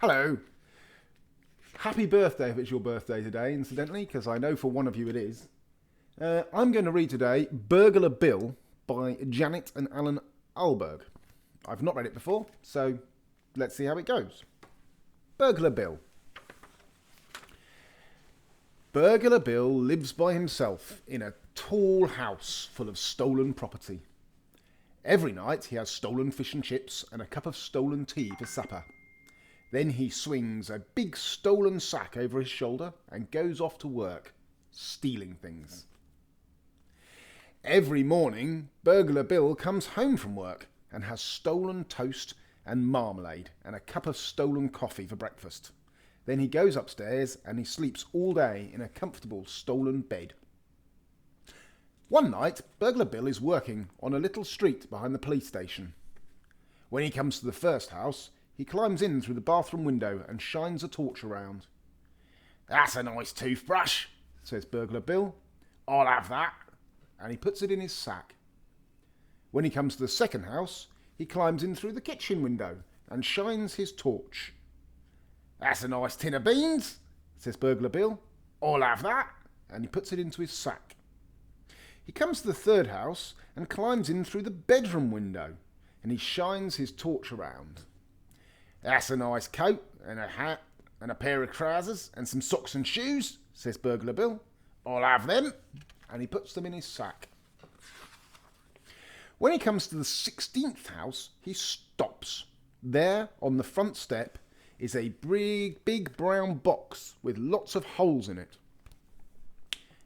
Hello. Happy birthday if it's your birthday today, incidentally, because I know for one of you it is. I'm going to read today Burglar Bill by Janet and Allan Ahlberg. I've not read it before, so let's see how it goes. Burglar Bill. Burglar Bill lives by himself in a tall house full of stolen property. Every night he has stolen fish and chips and a cup of stolen tea for supper. Then he swings a big stolen sack over his shoulder and goes off to work, stealing things. Every morning, Burglar Bill comes home from work and has stolen toast and marmalade and a cup of stolen coffee for breakfast. Then he goes upstairs and he sleeps all day in a comfortable stolen bed. One night, Burglar Bill is working on a little street behind the police station. When he comes to the first house, he climbs in through the bathroom window and shines a torch around. "That's a nice toothbrush," says Burglar Bill. "I'll have that." And he puts it in his sack. When he comes to the second house, he climbs in through the kitchen window and shines his torch. "That's a nice tin of beans," says Burglar Bill. "I'll have that." And he puts it into his sack. He comes to the third house and climbs in through the bedroom window and he shines his torch around. "That's a nice coat and a hat and a pair of trousers and some socks and shoes," says Burglar Bill. "I'll have them." And he puts them in his sack. When he comes to the 16th house, he stops. There, on the front step, is a big brown box with lots of holes in it.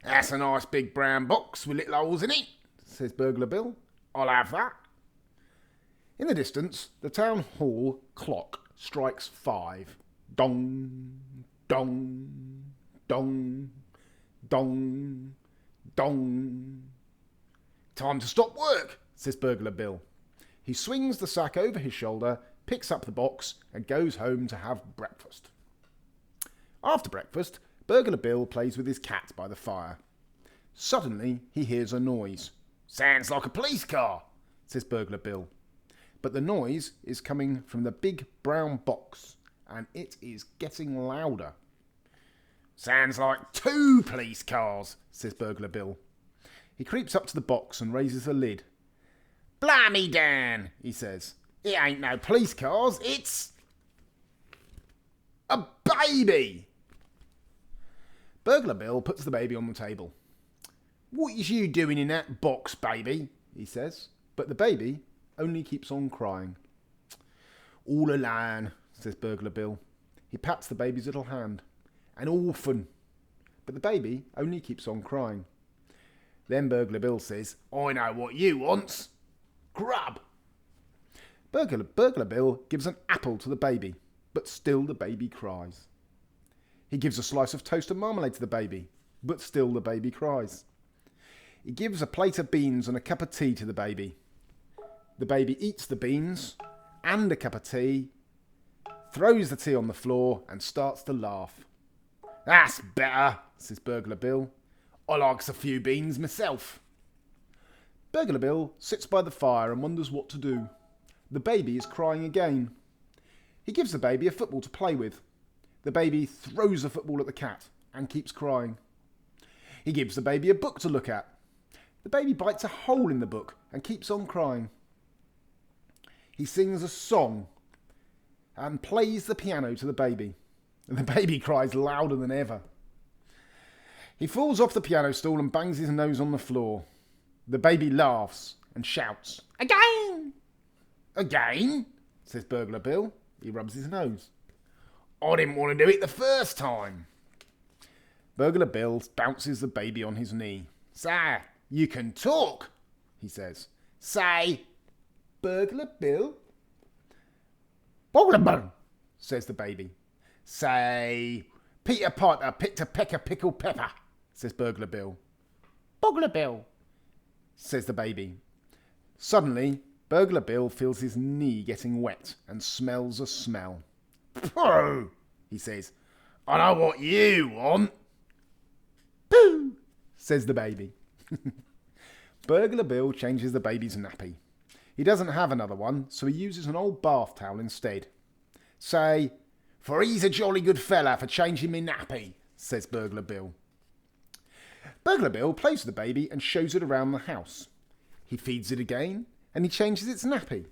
"That's a nice big brown box with little holes in it," says Burglar Bill. "I'll have that." In the distance, the town hall clock strikes 5. Dong, dong, dong, dong, dong. "Time to stop work," says Burglar Bill. He swings the sack over his shoulder, picks up the box, and goes home to have breakfast. After breakfast, Burglar Bill plays with his cat by the fire. Suddenly, he hears a noise. "Sounds like a police car," says Burglar Bill. But the noise is coming from the big brown box, and it is getting louder. "Sounds like 2 police cars," says Burglar Bill. He creeps up to the box and raises the lid. "Blimey, Dan," he says. "It ain't no police cars, it's a baby." Burglar Bill puts the baby on the table. "What is you doing in that box, baby?" he says. But the baby only keeps on crying. "All alone," says Burglar Bill. He pats the baby's little hand. "An orphan." But the baby only keeps on crying. Then Burglar Bill says, "I know what you wants. Grub." Burglar Bill gives an apple to the baby, but still the baby cries. He gives a slice of toast and marmalade to the baby, but still the baby cries. He gives a plate of beans and a cup of tea to the baby. The baby eats the beans and a cup of tea, throws the tea on the floor and starts to laugh. "That's better," says Burglar Bill. "I likes a few beans myself." Burglar Bill sits by the fire and wonders what to do. The baby is crying again. He gives the baby a football to play with. The baby throws the football at the cat and keeps crying. He gives the baby a book to look at. The baby bites a hole in the book and keeps on crying. He sings a song and plays the piano to the baby. The baby cries louder than ever. He falls off the piano stool and bangs his nose on the floor. The baby laughs and shouts, "Again!" "Again?" says Burglar Bill. He rubs his nose. "I didn't want to do it the first time." Burglar Bill bounces the baby on his knee. "So, you can talk," he says. "Say, Burglar Bill." "Burglar Bill," says the baby. "Say, Peter Potter picked a peck of pickled pepper," says Burglar Bill. "Burglar Bill," says the baby. Suddenly, Burglar Bill feels his knee getting wet and smells a smell. "Pooh," he says. "I know what you want." "Pooh," says the baby. Burglar Bill changes the baby's nappy. He doesn't have another one, so he uses an old bath towel instead. "Say, For he's a jolly good fella for changing me nappy, says Burglar Bill. Burglar Bill plays with the baby and shows it around the house. He feeds it again and he changes its nappy,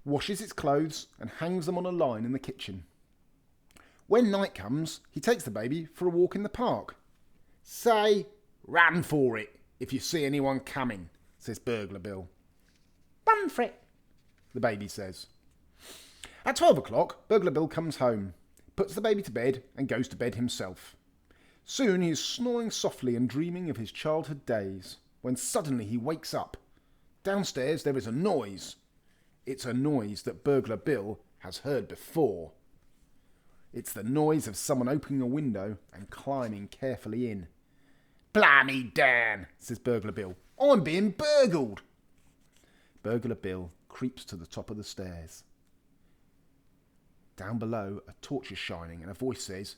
washes its clothes and hangs them on a line in the kitchen. When night comes, he takes the baby for a walk in the park. Say, run for it if you see anyone coming, says Burglar Bill. Run for it, the baby says. At 12 o'clock, Burglar Bill comes home, puts the baby to bed and goes to bed himself. Soon he is snoring softly and dreaming of his childhood days, when suddenly he wakes up. Downstairs there is a noise. It's a noise that Burglar Bill has heard before. It's the noise of someone opening a window and climbing carefully in. Blimey, Dan, says Burglar Bill. I'm being burgled. Burglar Bill creeps to the top of the stairs. Down below, a torch is shining and a voice says,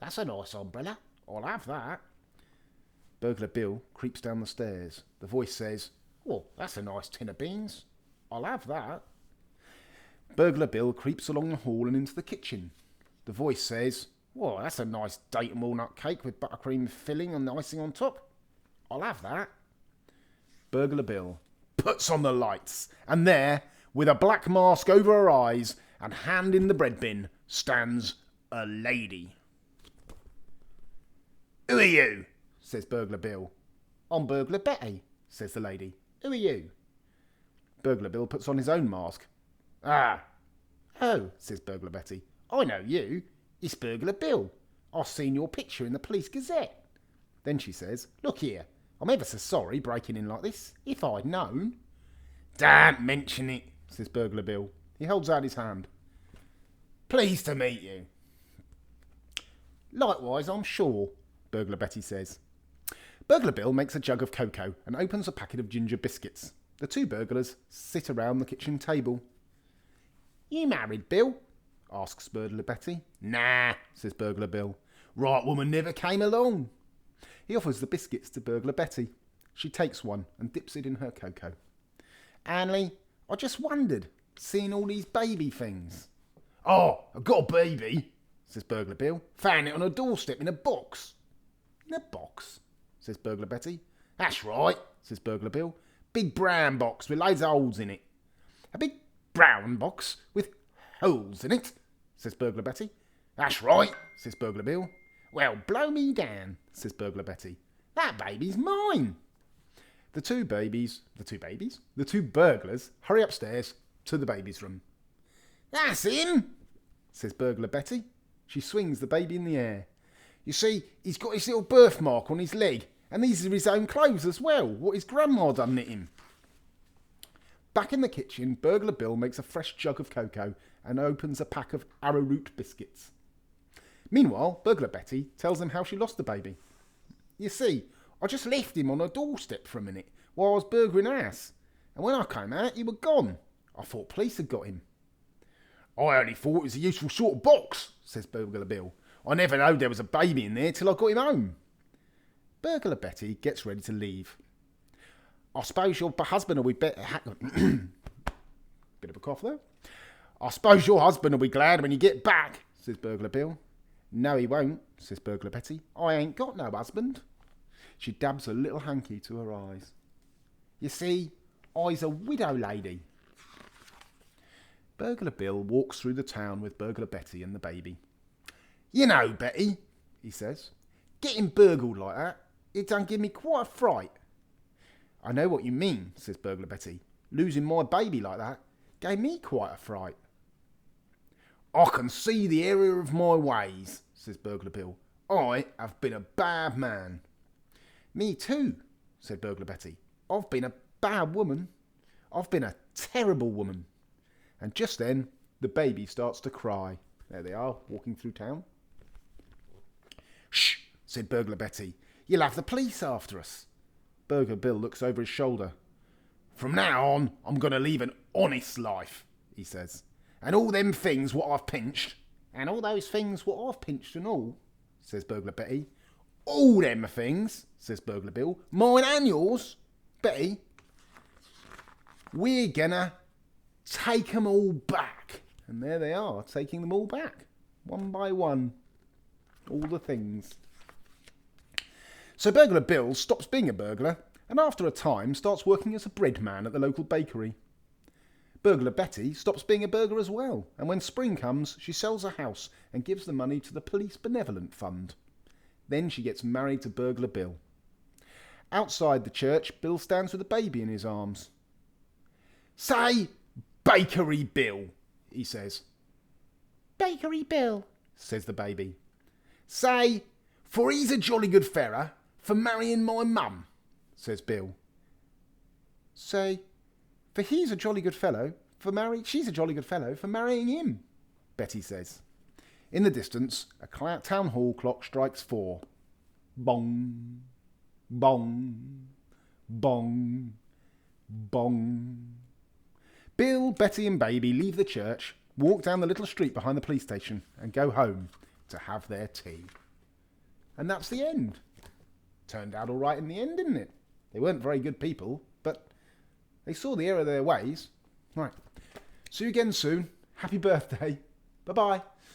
That's a nice umbrella. I'll have that. Burglar Bill creeps down the stairs. The voice says, Well, that's a nice tin of beans. I'll have that. Burglar Bill creeps along the hall and into the kitchen. The voice says, Well, that's a nice date and walnut cake with buttercream filling and icing on top. I'll have that. Burglar Bill puts on the lights, and there, with a black mask over her eyes and hand in the bread bin, stands a lady. Who are you? Says Burglar Bill. I'm Burglar Betty, says the lady. Who are you? Burglar Bill puts on his own mask. Ah. Oh, says Burglar Betty. I know you. It's Burglar Bill. I've seen your picture in the Police Gazette. Then she says, Look here, I'm ever so sorry breaking in like this. If I'd known. Don't mention it, says Burglar Bill. He holds out his hand. Pleased to meet you. Likewise, I'm sure, Burglar Betty says. Burglar Bill makes a jug of cocoa and opens a packet of ginger biscuits. The two burglars sit around the kitchen table. You married, Bill? Asks Burglar Betty. Nah, says Burglar Bill. Right woman never came along. He offers the biscuits to Burglar Betty. She takes one and dips it in her cocoa. Manley, I just wondered, seeing all these baby things. Oh, I've got a baby, says Burglar Bill. Found it on a doorstep in a box. In a box, says Burglar Betty. That's right, says Burglar Bill. Big brown box with loads of holes in it. A big brown box with holes in it, says Burglar Betty. That's right, says Burglar Bill. Well, blow me down, says Burglar Betty. That baby's mine. The two burglars hurry upstairs to the baby's room. That's him, says Burglar Betty. She swings the baby in the air. You see, he's got his little birthmark on his leg, and these are his own clothes as well, what his grandma done knit him. Back in the kitchen, Burglar Bill makes a fresh jug of cocoa and opens a pack of arrowroot biscuits. Meanwhile, Burglar Betty tells him how she lost the baby. You see, I just left him on a doorstep for a minute while I was burgling a house, and when I came out, he was gone. I thought police had got him. I only thought it was a useful sort of box, says Burglar Bill. I never knowed there was a baby in there till I got him home. Burglar Betty gets ready to leave. I suppose your husband will be better. Bit of a cough there. I suppose your husband will be glad when you get back, says Burglar Bill. No, he won't, says Burglar Betty. I ain't got no husband. She dabs a little hanky to her eyes. You see, I's a widow lady. Burglar Bill walks through the town with Burglar Betty and the baby. You know, Betty, he says, getting burgled like that, it done give me quite a fright. I know what you mean, says Burglar Betty. Losing my baby like that gave me quite a fright. I can see the error of my ways, says Burglar Bill. I have been a bad man. Me too, said Burglar Betty. I've been a bad woman. I've been a terrible woman. And just then, the baby starts to cry. There they are, walking through town. Shh, said Burglar Betty. You'll have the police after us. Burglar Bill looks over his shoulder. From now on, I'm going to leave an honest life, he says. And all them things what I've pinched. And all those things what I've pinched and all, says Burglar Betty. All them things, says Burglar Bill. Mine and yours, Betty. We're gonna take 'em all back. And there they are, taking them all back, one by one. All the things. So Burglar Bill stops being a burglar, and after a time starts working as a bread man at the local bakery. Burglar Betty stops being a burglar as well, and when spring comes, she sells a house and gives the money to the Police Benevolent Fund. Then she gets married to Burglar Bill. Outside the church, Bill stands with a baby in his arms. "Say, Bakery Bill," he says. "Bakery Bill," says the baby. "Say, for he's a jolly good feller for marrying my mum," says Bill. "Say, for he's a jolly good fellow for she's a jolly good fellow for marrying him," Betty says. In the distance, a town hall clock strikes 4. Bong, bong, bong, bong. Bill, Betty and Baby leave the church, walk down the little street behind the police station and go home to have their tea. And that's the end. Turned out all right in the end, didn't it? They weren't very good people, but they saw the error of their ways. Right. See you again soon. Happy birthday. Bye-bye.